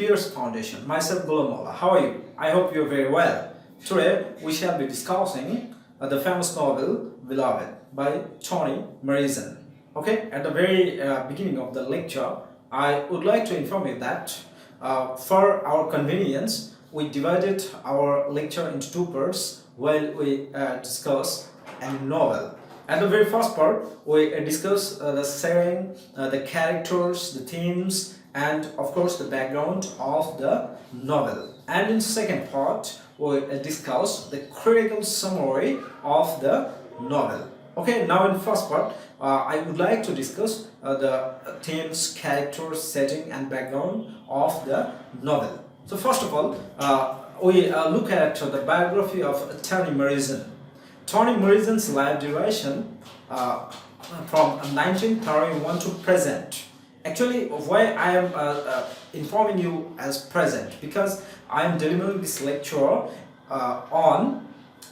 PRC Foundation. Myself, Gulamola. How are you? I hope you're very well. Today, we shall be discussing the famous novel Beloved by Toni Morrison. Okay, at the very beginning of the lecture, I would like to inform you that for our convenience, we divided our lecture into two parts while we discuss a novel. At the very first part, we discuss the setting, the characters, the themes, and of course the background of the novel. And in the second part, we discuss the critical summary of the novel. Okay, now in the first part, I would like to discuss the themes, characters, setting, and background of the novel. So first of all, we look at the biography of Toni Morrison. Toni Morrison's life duration from 1931 to present. Actually, why I am informing you as present? Because I am delivering this lecture on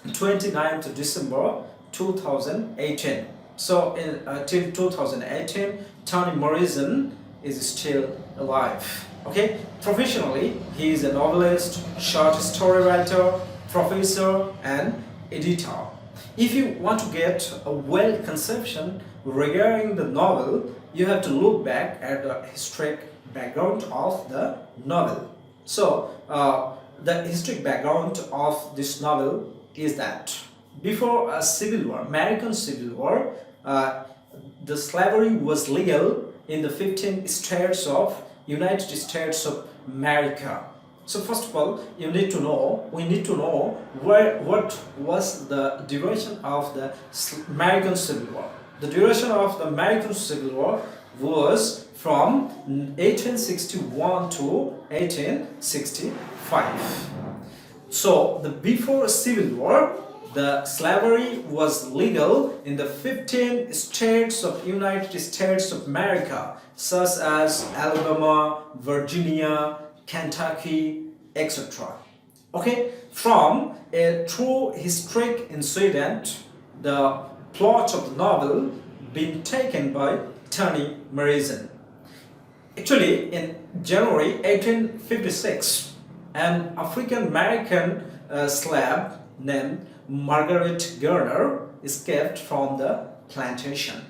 29th December 2018. So till 2018, Toni Morrison is still alive. Okay, professionally, he is a novelist, short story writer, professor, and editor. If you want to get a well conception regarding the novel, you have to look back at the historic background of the novel. So, the historic background of this novel is that before a civil war, American Civil War, the slavery was legal in the 15 states of United States of America. So first of all, we need to know what was the duration of the American Civil War. The duration of the American Civil War was from 1861 to 1865. So the before Civil War, the slavery was legal in the 15 states of United States of America, such as Alabama, Virginia, Kentucky, etc. Okay, from a true historic incident, the plot of the novel being taken by Toni Morrison. Actually, in January 1856, an African American slave named Margaret Garner escaped from the plantation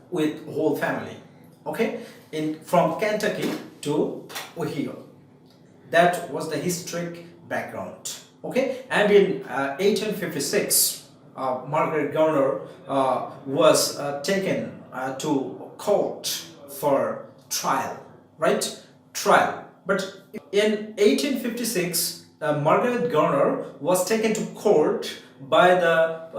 with whole family. Okay, from Kentucky to Ohio. That was the historic background. Okay, and in 1856, Margaret Garner was taken to court for trial, right? Trial. But in 1856, Margaret Garner was taken to court by the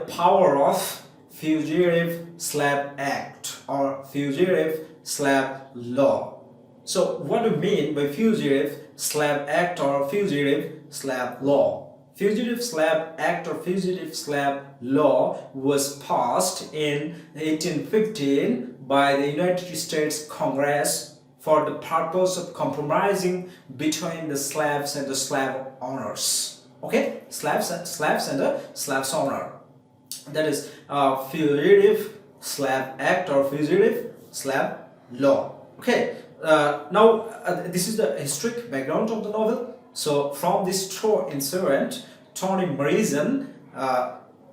power of Fugitive Slave Act or Fugitive Slave Law. So what do you mean by Fugitive Slave Act or Fugitive Slave Law? Fugitive Slave Act or Fugitive Slave Law was passed in 1815 by the United States Congress for the purpose of compromising between the slaves and the slave owners. Okay, slaves and the slaves owner. That is Fugitive Slave Act or Fugitive Slave Law. Okay, now this is the historic background of the novel. So from this true incident, Toni Morrison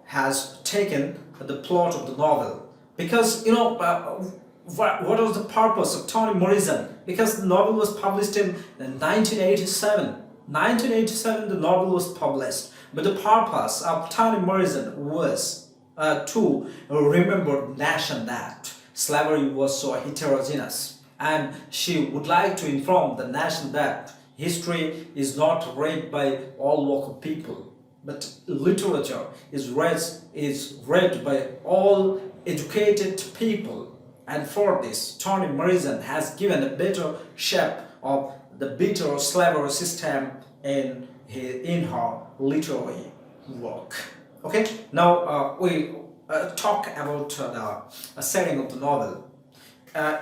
has taken the plot of the novel. Because what was the purpose of Toni Morrison? Because the novel was published in 1987. 1987 the novel was published. But the purpose of Toni Morrison was to remember the nation that slavery was so heterogeneous. And she would like to inform the nation that history is not read by all local people, but literature is read by all educated people. And for this, Toni Morrison has given a better shape of the bitter slavery system in her literary work. Okay, now we talk about the setting of the novel.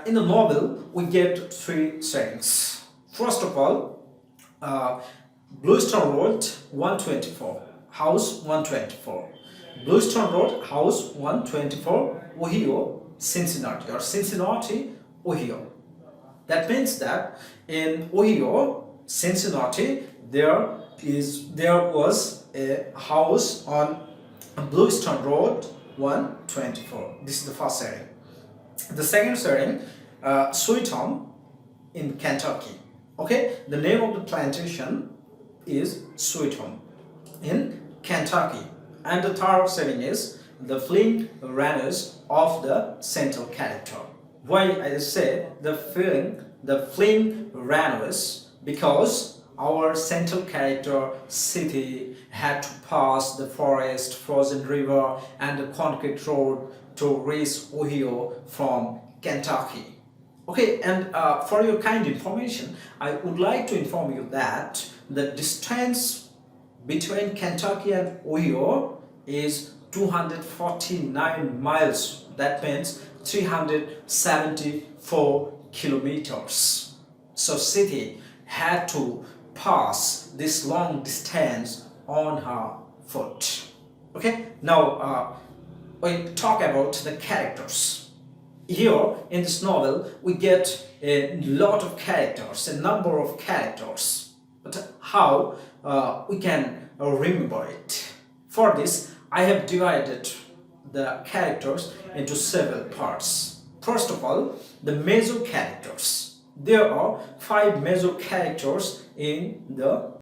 In the novel, we get three settings. First of all, Bluestone Road 124, House 124. Bluestone Road, House 124, Ohio, Cincinnati, Ohio. That means that in Ohio, Cincinnati, there was a house on Bluestone Road 124. This is the first setting. The second setting, Sweet Home in Kentucky. Okay, the name of the plantation is Sweet Home in Kentucky. And the third setting is the Flint Runners of the central character. Why I say the Flint Runners? Because our central character city had to pass the forest, frozen river, and the concrete road to reach Ohio from Kentucky. Okay, and for your kind information, I would like to inform you that the distance between Kentucky and Ohio is 249 miles. That means 374 kilometers. So city had to pass this long distance on her foot. Okay, now we talk about the characters. Here in this novel, we get a lot of characters, a number of characters. But how we can remember it? For this, I have divided the characters into several parts. First of all, the Meso Characters. There are 5 Meso Characters in the